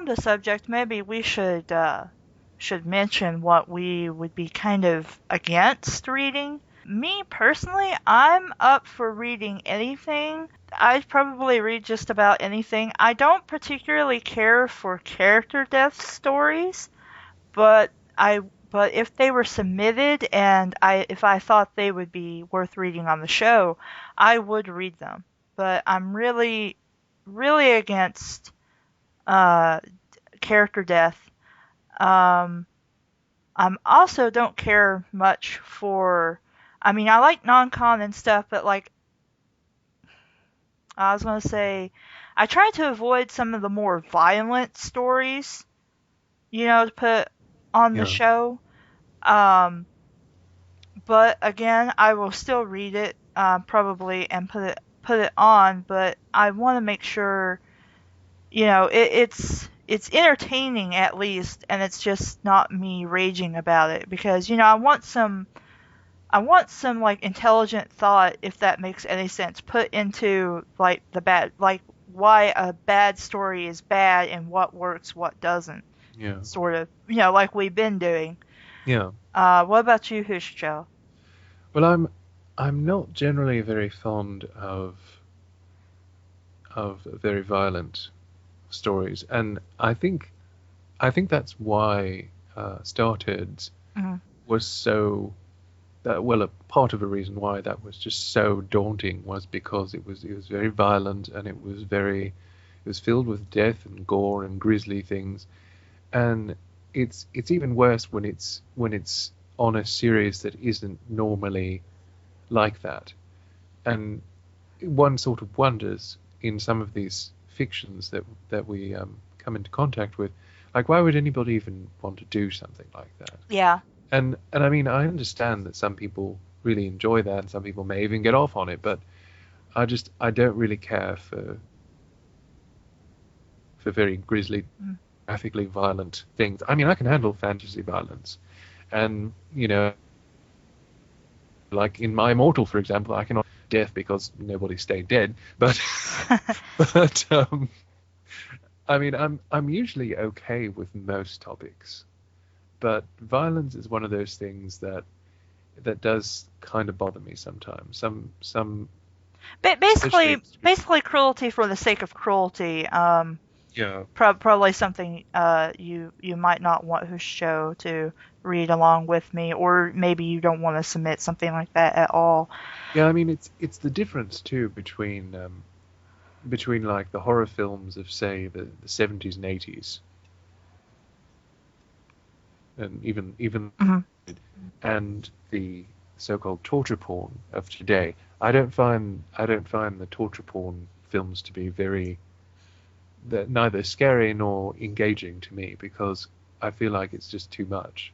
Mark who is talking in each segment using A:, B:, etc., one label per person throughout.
A: on the subject, maybe we should mention what we would be kind of against reading. Me personally, I'm up for reading anything. I'd probably read just about anything. I don't particularly care for character death stories, but I but if they were submitted and if I thought they would be worth reading on the show, I would read them. But I'm really against uh character death. Um I'm also don't care much for, I mean, I like non-con and stuff, but like I was going to say I try to avoid some of the more violent stories, to put on the
B: Yeah.
A: show. Um but again, I will still read it probably and put it on, but I want to make sure it's entertaining at least, and it's just not me raging about it because I want some like intelligent thought, if that makes any sense, put into like the bad, like why a bad story is bad and what works, what doesn't,
B: Yeah.
A: sort of, like we've been doing.
B: Yeah.
A: What about you, Hushjo?
B: Well, I'm not generally very fond of very violent stories, and I think that's why Starturds
A: Mm-hmm.
B: was so well, a part of a reason why that was just so daunting was because it was very violent, and it was filled with death and gore and grisly things, and it's even worse when it's on a series that isn't normally like that. And one sort of wonders in some of these fictions that we come into contact with, like why would anybody even want to do something like that?
A: Yeah.
B: And I mean, I understand that some people really enjoy that, and some people may even get off on it, but I don't really care for very grisly,
A: Mm.
B: graphically violent things. I mean, I can handle fantasy violence, and like in My Immortal, for example, I cannot death because nobody stayed dead, but but I mean, I'm usually okay with most topics, but violence is one of those things that does kind of bother me sometimes. Some especially
A: Basically,
B: extreme.
A: basically cruelty for the sake of cruelty.
B: Yeah.
A: Probably something you might not want Husho to read along with me, or maybe you don't want to submit something like that at all.
B: Yeah, I mean it's the difference too between like the horror films of say the 70s and 80s, and even
A: Mhm.
B: and the so-called torture porn of today. I don't find the torture porn films to be very, they're neither scary nor engaging to me, because I feel like it's just too much,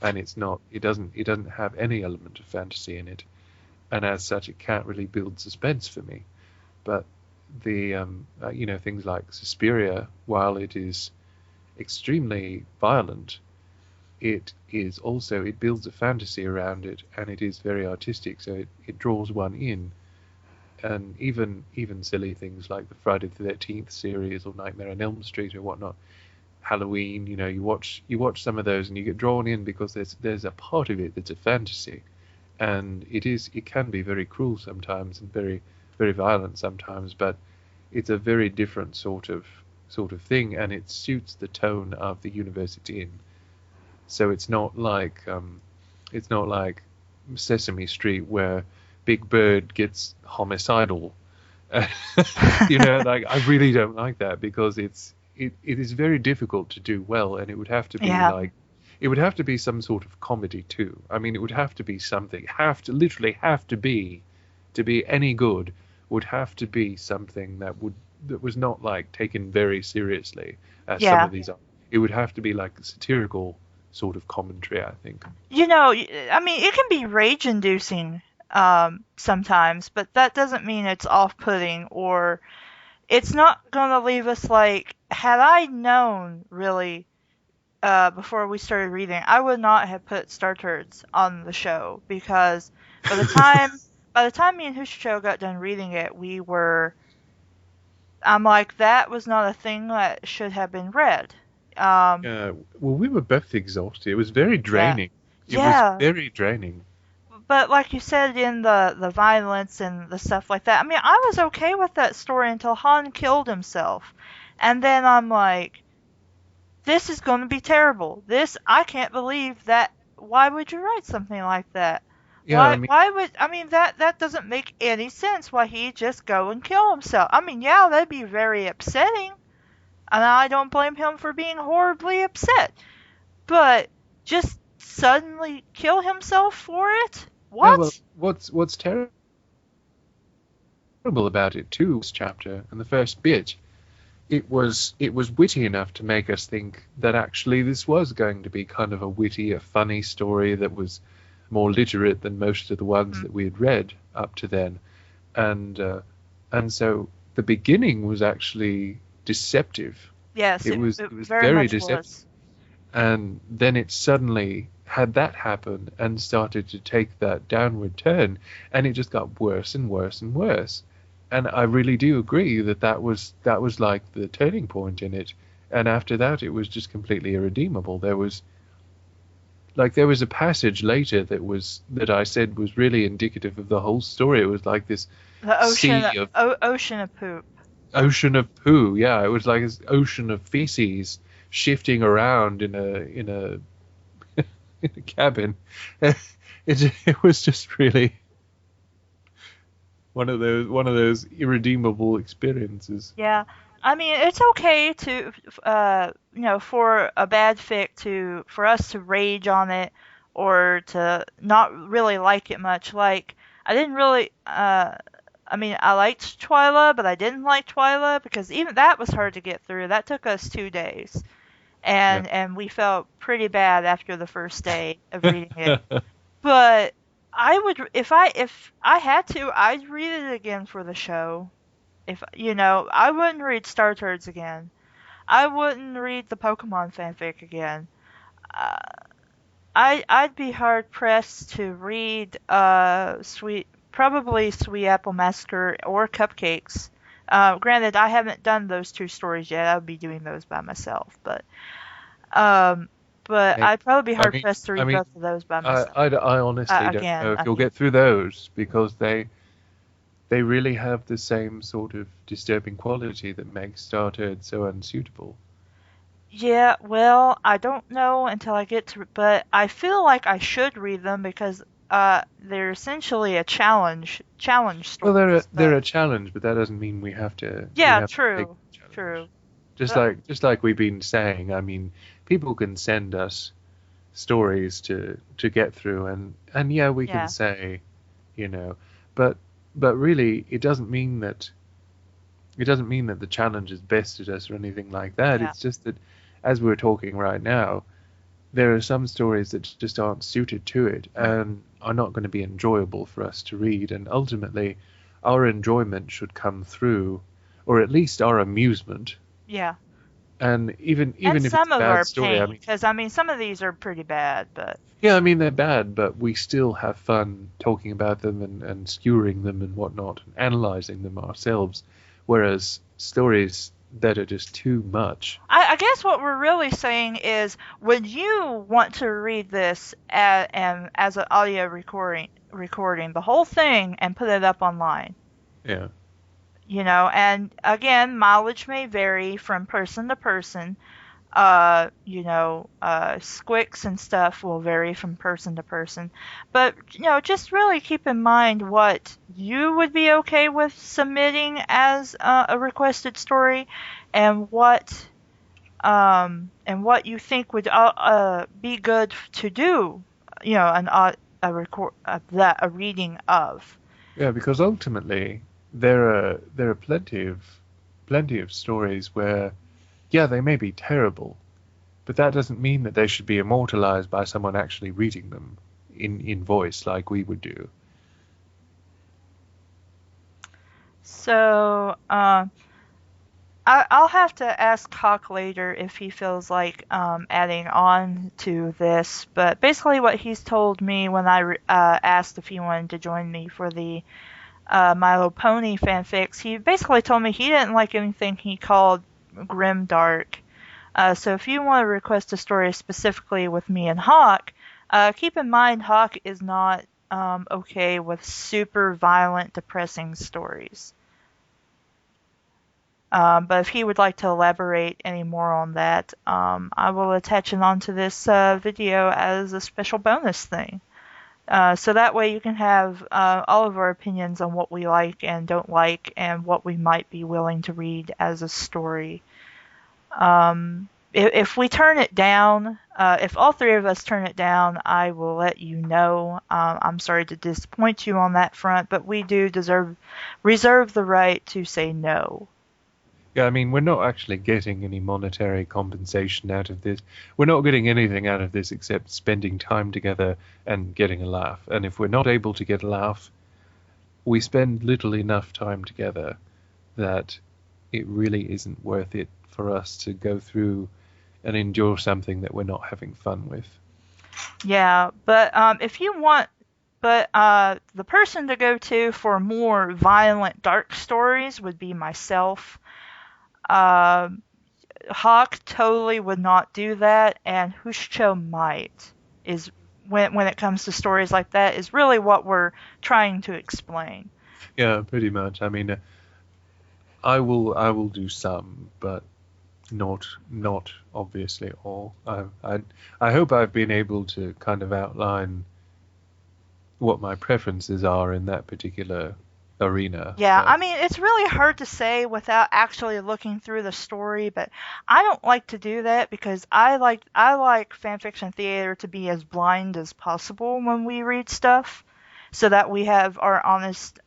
B: and it doesn't have any element of fantasy in it, and as such it can't really build suspense for me. But the things like Suspiria, while it is extremely violent, it builds a fantasy around it, and it is very artistic, so it draws one in. And even silly things like the Friday the 13th series or Nightmare on Elm Street or whatnot, Halloween, you watch some of those and you get drawn in because there's a part of it that's a fantasy, and it can be very cruel sometimes and very very violent sometimes, but it's a very different sort of thing, and it suits the tone of the universe it's in. So it's not like Sesame Street where Big Bird gets homicidal. Like I really don't like that, because it is very difficult to do well, and it would have to be
A: Yeah.
B: like it would have to be some sort of comedy too. I mean, it would have to be something, have to literally have to be any good, would have to be something that was not like taken very seriously as some
A: Yeah.
B: of these are. It would have to be like a satirical sort of commentary, I think.
A: I mean, it can be rage-inducing sometimes, but that doesn't mean it's off-putting, or it's not going to leave us like, had I known really before we started reading, I would not have put Star Turds on the show because by the time by the time me and Husho got done reading it, we were I'm like, that was not a thing that should have been read. Um,
B: Well, we were both exhausted. It was very
A: yeah,
B: draining. It was
A: yeah.
B: very draining.
A: But like you said, in the violence and the stuff like that, I mean, I was okay with that story until Han killed himself, and then I'm like, this is going to be terrible. This, I can't believe that. Why would you write something like that?
B: Yeah, I mean,
A: Why would, I mean, that doesn't make any sense. Why he'd just go and kill himself? I mean, yeah, that'd be very upsetting, and I don't blame him for being horribly upset. But just suddenly kill himself for it?
B: yeah. Well,
A: What?
B: what's terrible about it too, this chapter and the first bit, it was witty enough to make us think that actually this was going to be kind of a witty, a funny story that was more literate than most of the ones that we had read up to then, and so the beginning was actually deceptive.
A: Yes,
B: It
A: it
B: was
A: very
B: very
A: much
B: deceptive,
A: was.
B: and then it suddenly had that happen and started to take that downward turn, and it just got worse and worse and worse. And I really do agree that that was like the turning point in it. And after that, it was just completely irredeemable. There was a passage later that I said was really indicative of the whole story. It was like this
A: The
B: sea of
A: ocean of poop.
B: ocean of poo. Yeah, it was like this ocean of feces shifting around in a in a cabin. It was just really one of those irredeemable experiences.
A: Yeah. I mean, it's okay to, for a bad fic for us to rage on it or to not really like it much. Like, I didn't really, I mean, I liked Twyla, but I didn't like Twyla because even that was hard to get through. That took us 2 days.
B: Yeah.
A: And we felt pretty bad after the first day of reading it. But I would, if I had to, I'd read it again for the show. If I wouldn't read Star Turds again. I wouldn't read the Pokemon fanfic again. Uh, I'd be hard pressed to read probably Sweet Apple Massacre or Cupcakes. Granted, I haven't done those two stories yet. I would be doing those by myself, um, but
B: I,
A: I'd probably be
B: I
A: hard
B: mean,
A: pressed to
B: I
A: read
B: mean,
A: both of those by
B: I,
A: myself.
B: I, I honestly don't know
A: Again,
B: if you'll get through those because they really have the same sort of disturbing quality that makes Started so unsuitable.
A: yeah, well, I don't know until I get to, but I feel like I should read them because they're essentially a challenge
B: Well,
A: stories.
B: they're
A: But
B: a challenge, but that doesn't mean we
A: yeah,
B: have to take
A: true,
B: the challenge.
A: true.
B: Just
A: But
B: like we've been saying, I mean, people can send us stories to get through, and yeah, we can
A: yeah,
B: say, you know, but really, it doesn't mean that the challenge is bested us or anything like that.
A: yeah,
B: It's just that, as we're talking right now, there are some stories that just aren't suited to it
A: mm,
B: and are not going to be enjoyable for us to read. And ultimately, our enjoyment should come through, or at least our amusement.
A: yeah.
B: And even
A: And
B: even if it's
A: some
B: a
A: of
B: bad
A: our
B: story, I
A: pain,
B: mean,
A: because I mean, some of these are pretty bad, but
B: yeah, I mean they're bad, but we still have fun talking about them and skewering them and whatnot, and analyzing them ourselves. Whereas stories that are just too much.
A: I guess what we're really saying is, would you want to read this as an audio recording the whole thing and put it up online?
B: Yeah.
A: And again, mileage may vary from person to person. Squicks and stuff will vary from person to person. But, just really keep in mind what you would be okay with submitting as a requested story and what you think would be good to do, a reading of.
B: Yeah, because ultimately there are plenty of stories where, yeah, they may be terrible, but that doesn't mean that they should be immortalized by someone actually reading them in voice like we would do.
A: So, I'll have to ask Hawk later if he feels like adding on to this. But basically, what he's told me when I asked if he wanted to join me for the Milo Pony fanfics, he basically told me he didn't like anything he called grim dark. So if you want to request a story specifically with me and Hawk, keep in mind Hawk is not okay with super violent, depressing stories. But if he would like to elaborate any more on that, I will attach it onto this video as a special bonus thing. So that way you can have all of our opinions on what we like and don't like and what we might be willing to read as a story. If we turn it down, if all three of us turn it down, I will let you know. I'm sorry to disappoint you on that front, but we do reserve the right to say no.
B: Yeah, I mean, we're not actually getting any monetary compensation out of this. We're not getting anything out of this except spending time together and getting a laugh. And if we're not able to get a laugh, we spend little enough time together that it really isn't worth it for us to go through and endure something that we're not having fun with.
A: Yeah, but if you want, the person to go to for more violent, dark stories would be myself. Hawk totally would not do that, and Hushcho might. Is when it comes to stories like that is really what we're trying to explain.
B: Yeah, pretty much. I mean, I will do some, but not obviously all. I hope I've been able to kind of outline what my preferences are in that particular arena.
A: Yeah, I mean, it's really hard to say without actually looking through the story, but I don't like to do that because I like fanfiction theater to be as blind as possible when we read stuff, so that we have our honest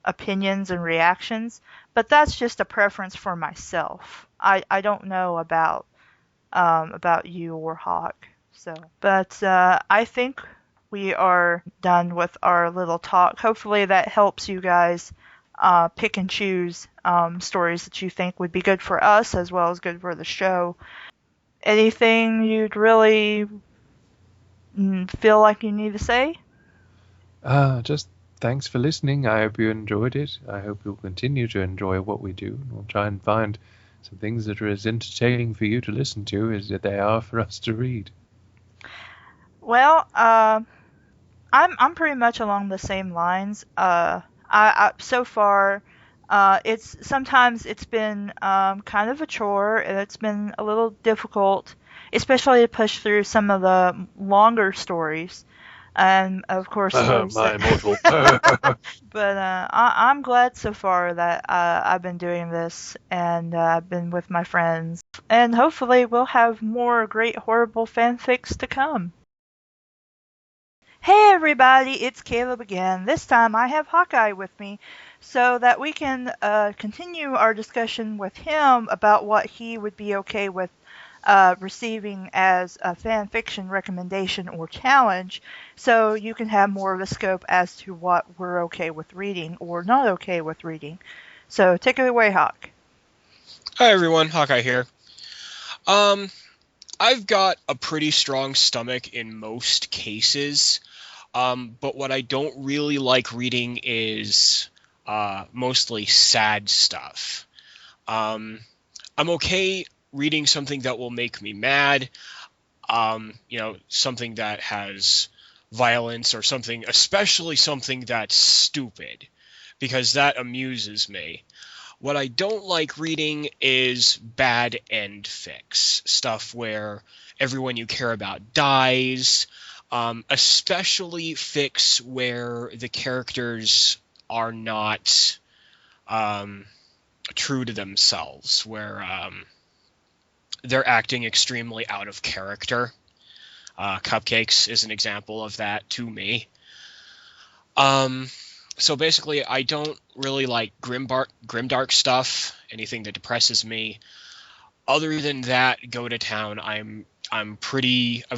A: opinions and reactions. But that's just a preference for myself. I don't know about you or Hawk. So, but I think we are done with our little talk. Hopefully that helps you guys pick and choose stories that you think would be good for us as well as good for the show. Anything you'd really feel like you need to say?
B: Just thanks for listening. I hope you enjoyed it. I hope you'll continue to enjoy what we do. We'll try and find some things that are as entertaining for you to listen to as they are for us to read.
A: Well, I'm pretty much along the same lines. I so far, sometimes it's been kind of a chore, and it's been a little difficult, especially to push through some of the longer stories. And of course,
B: my immortal.
A: but I'm glad so far that I've been doing this and I've been with my friends, and hopefully we'll have more great horrible fanfics to come. Hey everybody, it's Caleb again. This time I have Hawkeye with me so that we can continue our discussion with him about what he would be okay with receiving as a fan fiction recommendation or challenge, so you can have more of a scope as to what we're okay with reading or not okay with reading. So take it away, Hawk.
C: Hi everyone, Hawkeye here. I've got a pretty strong stomach in most cases, but what I don't really like reading is mostly sad stuff. I'm okay reading something that will make me mad, something that has violence or something, especially something that's stupid, because that amuses me. What I don't like reading is bad end fics, stuff where everyone you care about dies, especially fics where the characters are not true to themselves, where they're acting extremely out of character. Cupcakes is an example of that to me. So basically, I don't really like grimdark stuff, anything that depresses me. Other than that, go to town. I've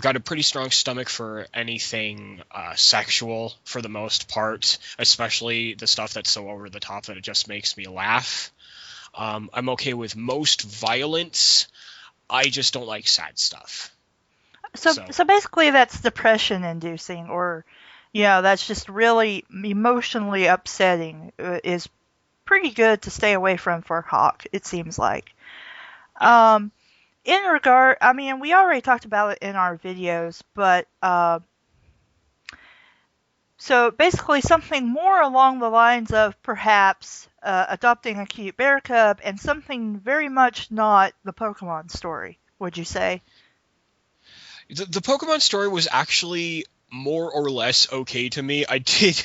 C: got a pretty strong stomach for anything sexual for the most part, especially the stuff that's so over the top that it just makes me laugh. I'm okay with most violence. I just don't like sad stuff.
A: So basically that's depression inducing or that's just really emotionally upsetting is pretty good to stay away from for Hawk, it seems like.
C: Yeah.
A: In regard, I mean, we already talked about it in our videos, but so basically something more along the lines of perhaps adopting a cute bear cub and something very much not the Pokemon story, would you say?
C: The Pokemon story was actually more or less okay to me. I did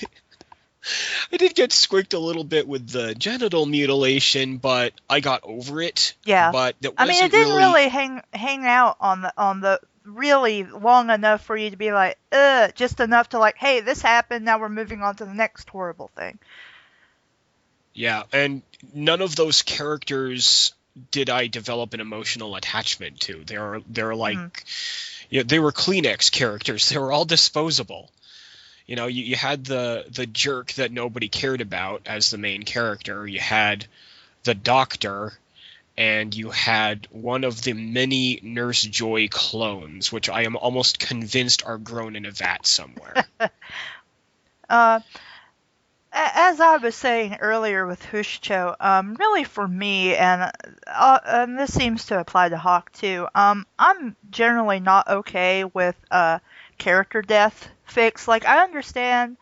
C: get squicked a little bit with the genital mutilation, but I got over it.
A: Yeah.
C: But that
A: I mean, it
C: wasn't
A: didn't
C: really.
A: really hang out on the really long enough for you to be like, just enough to like, hey, this happened, now we're moving on to the next horrible thing.
C: Yeah, and none of those characters did I develop an emotional attachment to. They're like, they were Kleenex characters. They were all disposable. You had the jerk that nobody cared about as the main character. You had the doctor, and you had one of the many Nurse Joy clones, which I am almost convinced are grown in a vat somewhere.
A: As I was saying earlier with Hushcho, really for me, and this seems to apply to Hawk too, I'm generally not okay with character death fics. Like, I understand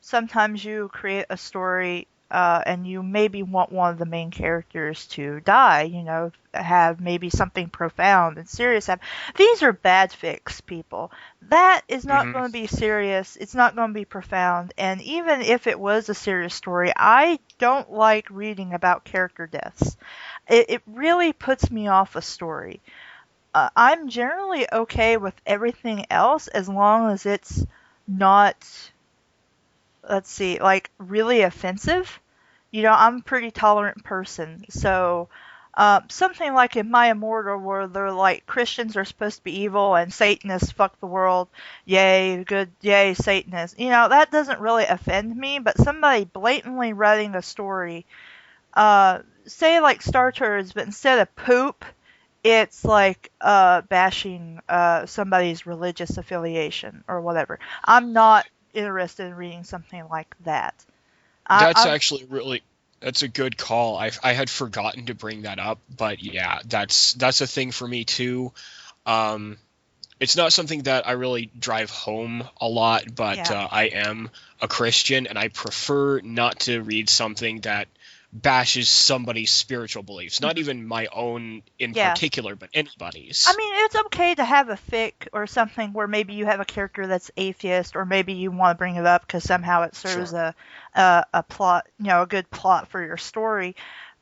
A: sometimes you create a story and you maybe want one of the main characters to die, have maybe something profound and serious happen. These are bad fics, people. That is not going to be serious. It's not going to be profound. And even if it was a serious story, I don't like reading about character deaths. It really puts me off a story. I'm generally okay with everything else as long as it's not, let's see, like really offensive. I'm a pretty tolerant person, so something like in My Immortal where they're like Christians are supposed to be evil and Satanists fuck the world, yay, good, yay, Satanists. That doesn't really offend me, but somebody blatantly writing a story, say like Star Turds, but instead of poop, it's like bashing somebody's religious affiliation or whatever. I'm not interested in reading something like that.
C: That's a good call. I had forgotten to bring that up, but yeah, that's a thing for me too. It's not something that I really drive home a lot, but
A: Yeah.
C: I am a Christian, and I prefer not to read something that bashes somebody's spiritual beliefs. Not even my own in
A: Yeah.
C: particular, but anybody's.
A: I mean, it's okay to have a fic or something where maybe you have a character that's atheist, or maybe you want to bring it up because somehow it serves
C: Sure.
A: a plot, a good plot for your story.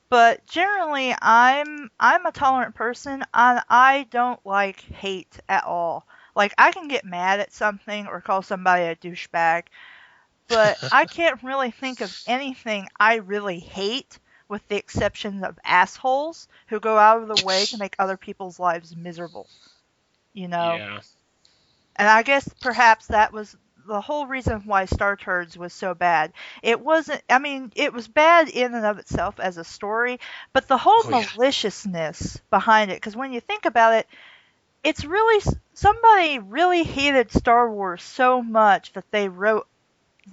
A: But generally, I'm a tolerant person, and I don't like hate at all. Like, I can get mad at something or call somebody a douchebag, but I can't really think of anything I really hate, with the exception of assholes who go out of their way to make other people's lives miserable.
C: Yeah.
A: And I guess perhaps that was the whole reason why Star Turds was so bad. It wasn't, I mean, it was bad in and of itself as a story, but the whole
C: Oh, yeah.
A: maliciousness behind it, because when you think about it, it's really, somebody really hated Star Wars so much that they wrote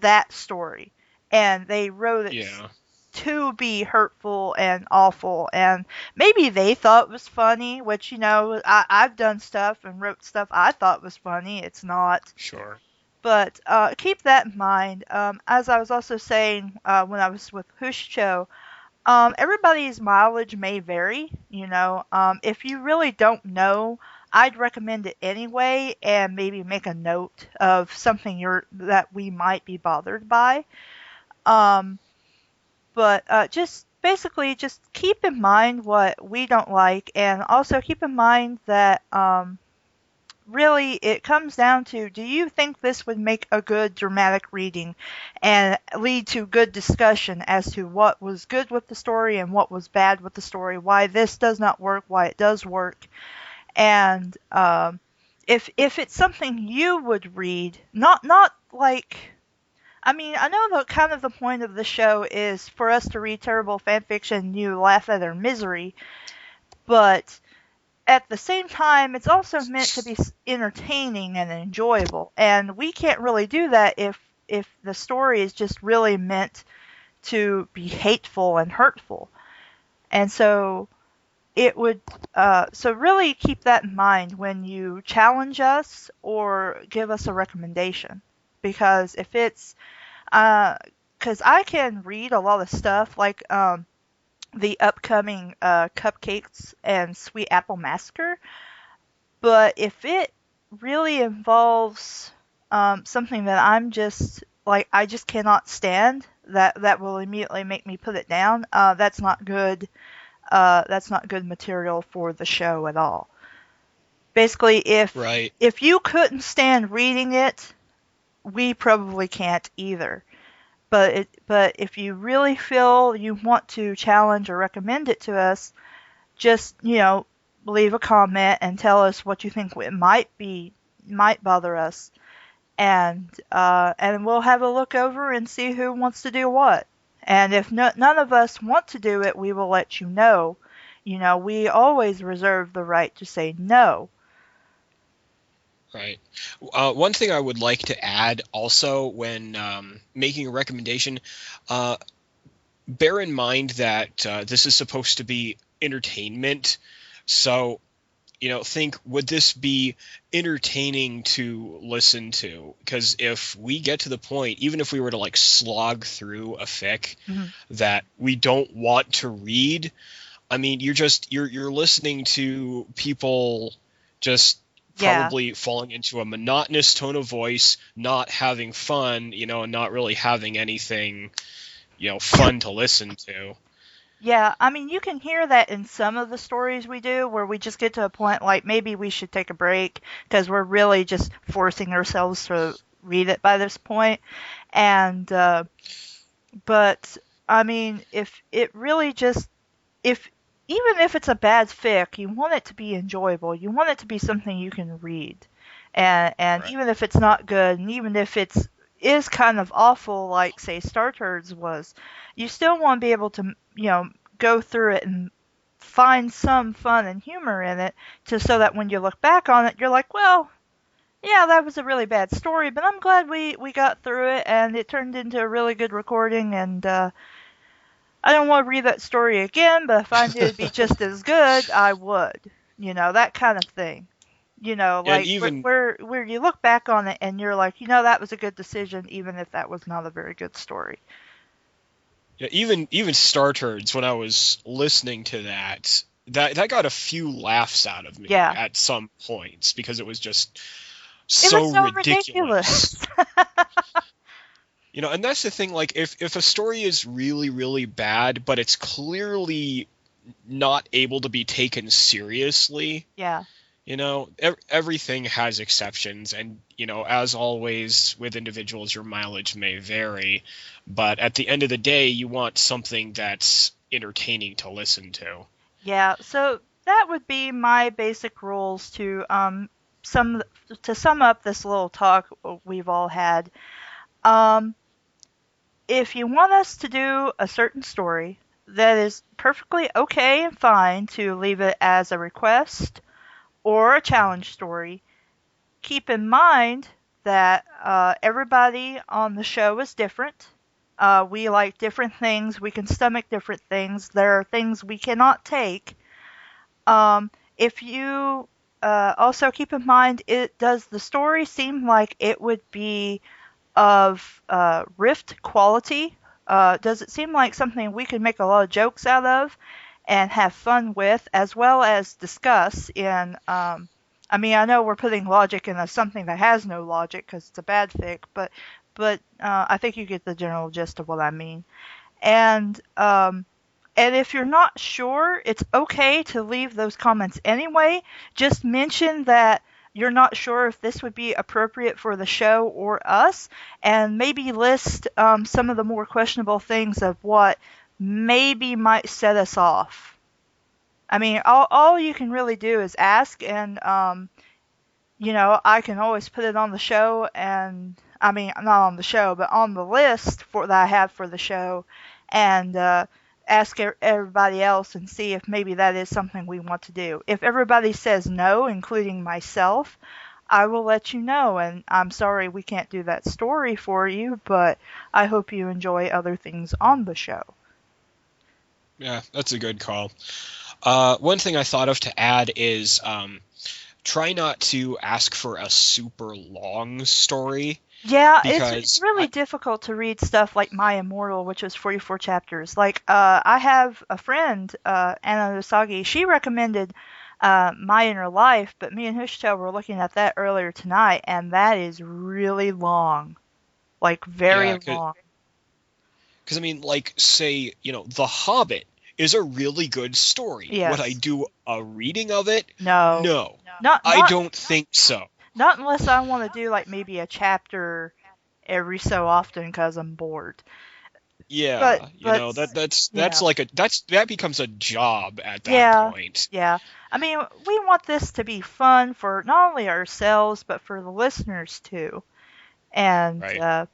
A: that story. And they wrote it
C: Yeah.
A: to be hurtful and awful, and maybe they thought it was funny, which, I've done stuff and wrote stuff I thought was funny. It's not.
C: Sure.
A: But keep that in mind. As I was also saying when I was with Hushcho, everybody's mileage may vary. If you really don't know, I'd recommend it anyway, and maybe make a note of something that we might be bothered by. But just basically, just keep in mind what we don't like, and also keep in mind that really it comes down to, do you think this would make a good dramatic reading and lead to good discussion as to what was good with the story and what was bad with the story, why this does not work, why it does work, and if it's something you would read, not like, I mean, I know the point of the show is for us to read terrible fanfiction and you laugh at their misery, but at the same time, it's also meant to be entertaining and enjoyable. And we can't really do that if the story is just really meant to be hateful and hurtful. And so it would, so really keep that in mind when you challenge us or give us a recommendation. Because if it's, because I can read a lot of stuff like the upcoming Cupcakes and Sweet Apple Massacre, but if it really involves something that I'm just like I just cannot stand, that will immediately make me put it down. That's not good. That's not good material for the show at all. Basically,
C: Right.
A: if you couldn't stand reading it, we probably can't either. But if you really feel you want to challenge or recommend it to us, just leave a comment and tell us what you think it might bother us, and we'll have a look over and see who wants to do what. And if none of us want to do it, we will let you know. We always reserve the right to say no.
C: Right. One thing I would like to add also when making a recommendation, bear in mind that this is supposed to be entertainment. So, think, would this be entertaining to listen to? Because if we get to the point, even if we were to like slog through a fic that we don't want to read, I mean, you're listening to people just probably falling into a monotonous tone of voice, not having fun, and not really having anything, fun to listen to.
A: Yeah, I mean, you can hear that in some of the stories we do where we just get to a point like maybe we should take a break because we're really just forcing ourselves to read it by this point. And, but, I mean, if it really just, even if it's a bad fic, you want it to be enjoyable. You want it to be something you can read. And
C: Right.
A: even if it's not good, and even if is kind of awful, like, say, Star Turds was, you still want to be able to, go through it and find some fun and humor in it, so that when you look back on it, you're like, well, yeah, that was a really bad story, but I'm glad we got through it, and it turned into a really good recording, and I don't want to read that story again, but if I knew it'd be just as good, I would. That kind of thing.
C: And
A: Like
C: even
A: where you look back on it and you're like, that was a good decision, even if that was not a very good story.
C: yeah, even Star Turds, when I was listening to that got a few laughs out of me at some points because it was just so,
A: it was so
C: ridiculous. And that's the thing, like if a story is really, really bad, but it's clearly not able to be taken seriously.
A: Yeah.
C: Everything has exceptions, and as always with individuals, your mileage may vary, but at the end of the day, you want something that's entertaining to listen to.
A: Yeah, so that would be my basic rules to sum up this little talk we've all had. If you want us to do a certain story, that is perfectly okay and fine to leave it as a request or a challenge story. Keep in mind that everybody on the show is different. We like different things. We can stomach different things. There are things we cannot take. If you also keep in mind, does the story seem like it would be of Rift quality? Does it seem like something we could make a lot of jokes out of and have fun with, as well as discuss in I mean, I know we're putting logic into something that has no logic because it's a bad fic, but I think you get the general gist of what I mean. And if you're not sure, it's okay to leave those comments anyway. Just mention that you're not sure if this would be appropriate for the show or us, and maybe list some of the more questionable things of what maybe might set us off. I mean, all you can really do is ask, and I can always put it on the show, and not on the show, but on the list that I have for the show, and ask everybody else and see if maybe that is something we want to do. If everybody says no, including myself, I will let you know, and I'm sorry we can't do that story for you, but I hope you enjoy other things on the show.
C: Yeah, that's a good call. One thing I thought of to add is try not to ask for a super long story.
A: Yeah, it's really difficult to read stuff like My Immortal, which is 44 chapters. Like, I have a friend, Anna Usagi, she recommended My Inner Life, but me and Hushto were looking at that earlier tonight, and that is really long. Like, very long.
C: Because, I mean, like, say, The Hobbit is a really good story.
A: Yes.
C: Would I do a reading of it?
A: No.
C: I don't think so.
A: Not unless I want to do, like, maybe a chapter every so often because I'm bored.
C: Yeah, that becomes a job at that point.
A: Yeah. I mean, we want this to be fun for not only ourselves, but for the listeners, too. And,
C: right.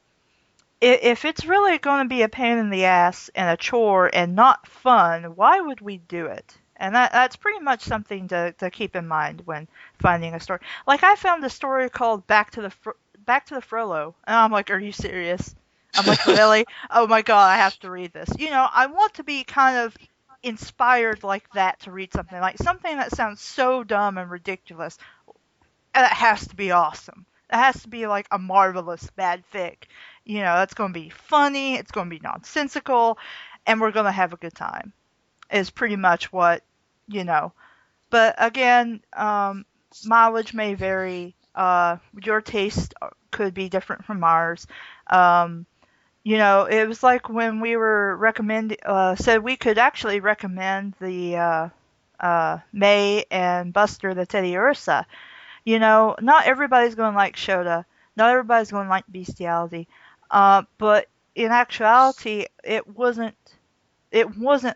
A: If it's really going to be a pain in the ass and a chore and not fun, why would we do it? And that's pretty much something to keep in mind when finding a story. Like, I found a story called Back to the Frollo, and I'm like, are you serious? I'm like, really? Oh my god, I have to read this. I want to be kind of inspired like that to read something. Like, something that sounds so dumb and ridiculous, and it has to be awesome. It has to be like a marvelous bad fic. It's going to be funny, it's going to be nonsensical, and we're going to have a good time. Is pretty much what, But again, mileage may vary. Your taste could be different from ours. It was like when we were said we could actually recommend the May and Buster the Teddy Ursa. Not everybody's going to like Shota. Not everybody's going to like bestiality. But in actuality, it wasn't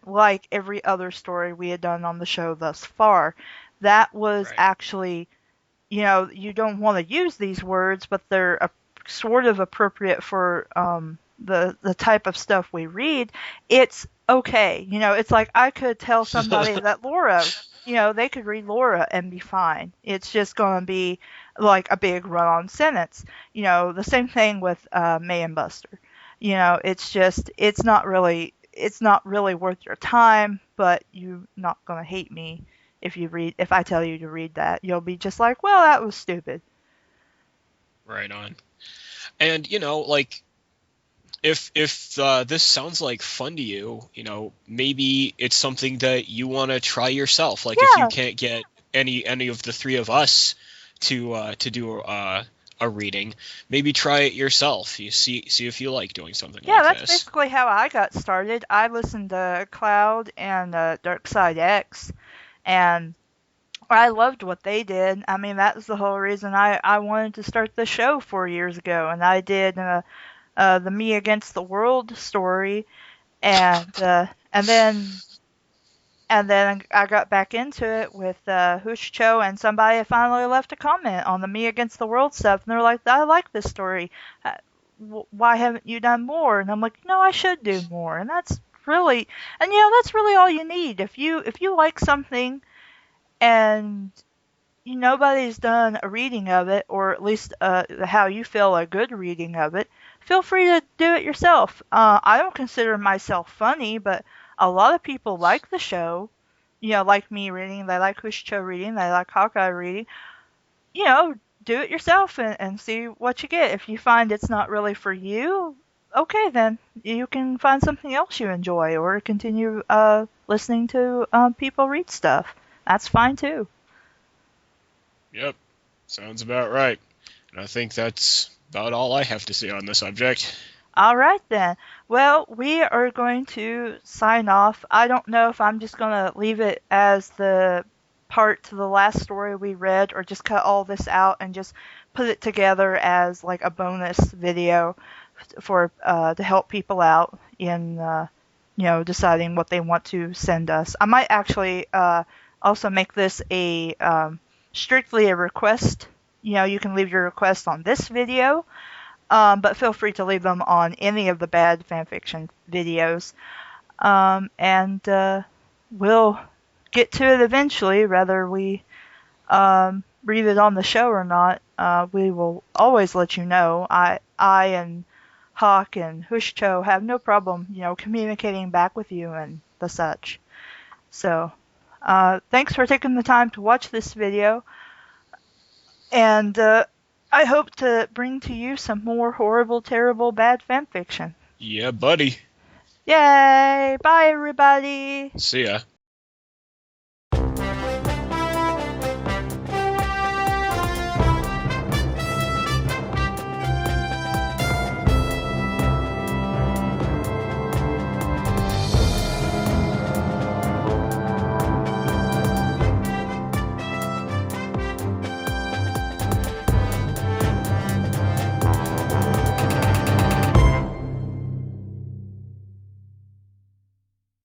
A: like every other story we had done on the show thus far. That was actually, you don't want to use these words, but they're sort of appropriate for the type of stuff we read. It's okay. It's like I could tell somebody that Laura, they could read Laura and be fine. It's just going to be like a big run-on sentence. The same thing with May and Buster. It's not really worth your time, but you're not going to hate me if I tell you to read that. You'll be just like, well, that was stupid.
C: Right on. And, like, if this sounds like fun to you, maybe it's something that you want to try yourself. Like, if you can't get any of the three of us to do a reading, maybe try it yourself. You see if you like doing something like this.
A: Yeah, that's basically how I got started. I listened to Cloud and Dark Side X, and I loved what they did. I mean, that was the whole reason I wanted to start the show 4 years ago, and I did the Me Against the World story, and then I got back into it with Hushcho, and somebody finally left a comment on the Me Against the World stuff, and they're like, I like this story. Why haven't you done more? And I'm like, no, I should do more. And that's really all you need. If you like something and nobody's done a reading of it, or at least how you feel a good reading of it, feel free to do it yourself. I don't consider myself funny, but a lot of people like the show, like me reading, they like Hushcho reading, they like Hawkeye reading. Do it yourself and see what you get. If you find it's not really for you, okay, then you can find something else you enjoy, or continue listening to people read stuff. That's fine too.
C: Yep, sounds about right. And I think that's about all I have to say on the subject.
A: All right, then. Well, we are going to sign off. I don't know if I'm just going to leave it as the part to the last story we read, or just cut all this out and just put it together as like a bonus video for to help people out in deciding what they want to send us. I might actually also make this a strictly a request. You can leave your requests on this video. But feel free to leave them on any of the bad fanfiction videos. And we'll get to it eventually, whether we read it on the show or not. We will always let you know. I and Hawk and Hushcho have no problem, communicating back with you and the such. So, thanks for taking the time to watch this video. And I hope to bring to you some more horrible, terrible, bad fanfiction.
C: Yeah, buddy.
A: Yay! Bye, everybody!
C: See ya.